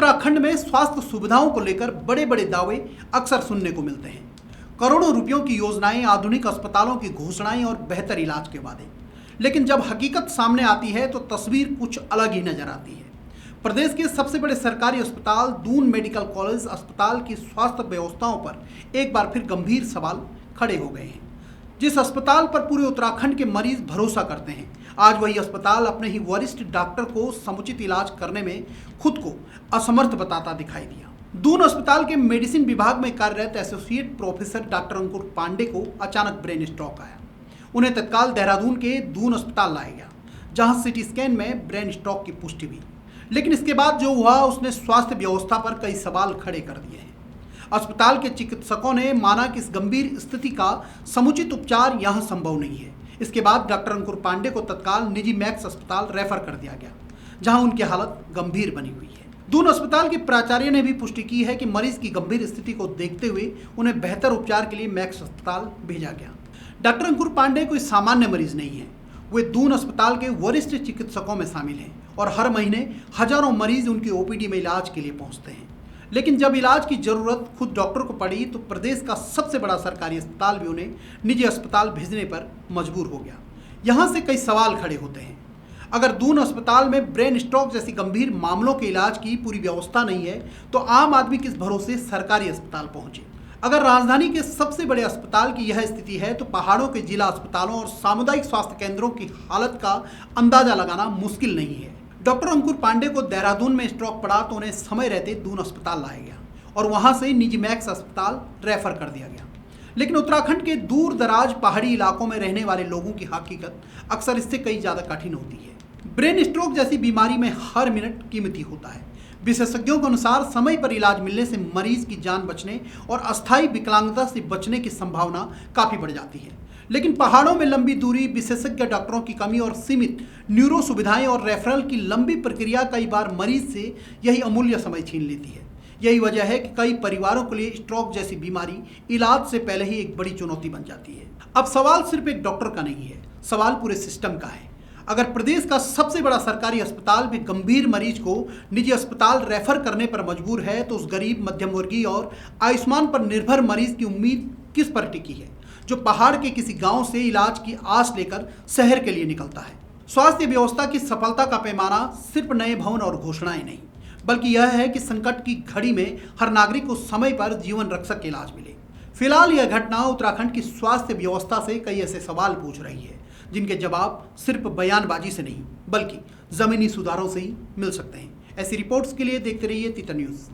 उत्तराखंड में स्वास्थ्य सुविधाओं को लेकर बड़े बड़े दावे अक्सर सुनने को मिलते हैं। करोड़ों रुपयों की योजनाएं, आधुनिक अस्पतालों की घोषणाएं और बेहतर इलाज के वादे। लेकिन जब हकीकत सामने आती है तो तस्वीर कुछ अलग ही नजर आती है। प्रदेश के सबसे बड़े सरकारी अस्पताल दून मेडिकल कॉलेज अस्पताल की स्वास्थ्य व्यवस्थाओं पर एक बार फिर गंभीर सवाल खड़े हो गए हैं। जिस अस्पताल पर पूरे उत्तराखंड के मरीज भरोसा करते हैं, आज वही अस्पताल अपने ही वरिष्ठ डॉक्टर को समुचित इलाज करने में खुद को असमर्थ बताता दिखाई दिया। दून अस्पताल के मेडिसिन विभाग में कार्यरत एसोसिएट प्रोफेसर डॉक्टर अंकुर पांडे को अचानक ब्रेन स्ट्रोक आया। उन्हें तत्काल देहरादून के दून अस्पताल लाया गया, जहां सीटी स्कैन में ब्रेन स्ट्रोक की पुष्टि हुई। लेकिन इसके बाद जो हुआ उसने स्वास्थ्य व्यवस्था पर कई सवाल खड़े कर दिए हैं। अस्पताल के चिकित्सकों ने माना कि इस गंभीर स्थिति का समुचित उपचार यहां संभव नहीं है। इसके बाद डॉक्टर अंकुर पांडे को तत्काल निजी मैक्स अस्पताल रेफर कर दिया गया, जहां उनकी हालत गंभीर बनी हुई है। दून अस्पताल के प्राचार्य ने भी पुष्टि की है कि मरीज की गंभीर स्थिति को देखते हुए उन्हें बेहतर उपचार के लिए मैक्स अस्पताल भेजा गया। डॉक्टर अंकुर पांडे कोई सामान्य मरीज नहीं है। वे दून अस्पताल के वरिष्ठ चिकित्सकों में शामिल हैं और हर महीने हजारों मरीज उनकी ओपीडी में इलाज के लिए पहुंचते हैं। लेकिन जब इलाज की जरूरत खुद डॉक्टर को पड़ी तो प्रदेश का सबसे बड़ा सरकारी अस्पताल भी उन्हें निजी अस्पताल भेजने पर मजबूर हो गया। यहां से कई सवाल खड़े होते हैं। अगर दून अस्पताल में ब्रेन स्ट्रोक जैसी गंभीर मामलों के इलाज की पूरी व्यवस्था नहीं है तो आम आदमी किस भरोसे सरकारी अस्पताल पहुंचे। अगर राजधानी के सबसे बड़े अस्पताल की यह स्थिति है तो पहाड़ों के जिला अस्पतालों और सामुदायिक स्वास्थ्य केंद्रों की हालत का अंदाजा लगाना मुश्किल नहीं है। डॉक्टर अंकुर पांडे को देहरादून में स्ट्रोक पड़ा तो उन्हें समय रहते दून अस्पताल लाया गया और वहां से निजी मैक्स अस्पताल रेफर कर दिया गया। लेकिन उत्तराखंड के दूर दराज पहाड़ी इलाकों में रहने वाले लोगों की हकीकत अक्सर इससे कई ज़्यादा कठिन होती है। ब्रेन स्ट्रोक जैसी बीमारी में हर मिनट कीमती होता है। विशेषज्ञों के अनुसार समय पर इलाज मिलने से मरीज की जान बचने और अस्थायी विकलांगता से बचने की संभावना काफ़ी बढ़ जाती है। लेकिन पहाड़ों में लंबी दूरी, विशेषज्ञ डॉक्टरों की कमी और सीमित न्यूरो सुविधाएं और रेफरल की लंबी प्रक्रिया कई बार मरीज से यही अमूल्य समय छीन लेती है। यही वजह है कि कई परिवारों के लिए स्ट्रोक जैसी बीमारी इलाज से पहले ही एक बड़ी चुनौती बन जाती है। अब सवाल सिर्फ एक डॉक्टर का नहीं है, सवाल पूरे सिस्टम का है। अगर प्रदेश का सबसे बड़ा सरकारी अस्पताल भी गंभीर मरीज को निजी अस्पताल रेफर करने पर मजबूर है तो उस गरीब, मध्यम वर्गीय और आयुष्मान पर निर्भर मरीज की उम्मीद किस पर टिकी है, जो पहाड़ के किसी गांव से इलाज की आस लेकर शहर के लिए निकलता है। स्वास्थ्य व्यवस्था की सफलता का पैमाना सिर्फ नए भवन और घोषणाएं नहीं, बल्कि यह है कि संकट की घड़ी में हर नागरिक को समय पर जीवन रक्षक इलाज मिले। फिलहाल यह घटना उत्तराखंड की स्वास्थ्य व्यवस्था से कई ऐसे सवाल पूछ रही है जिनके जवाब सिर्फ बयानबाजी से नहीं बल्कि जमीनी सुधारों से ही मिल सकते हैं। ऐसी रिपोर्ट्स के लिए देखते रहिए तीतर न्यूज़।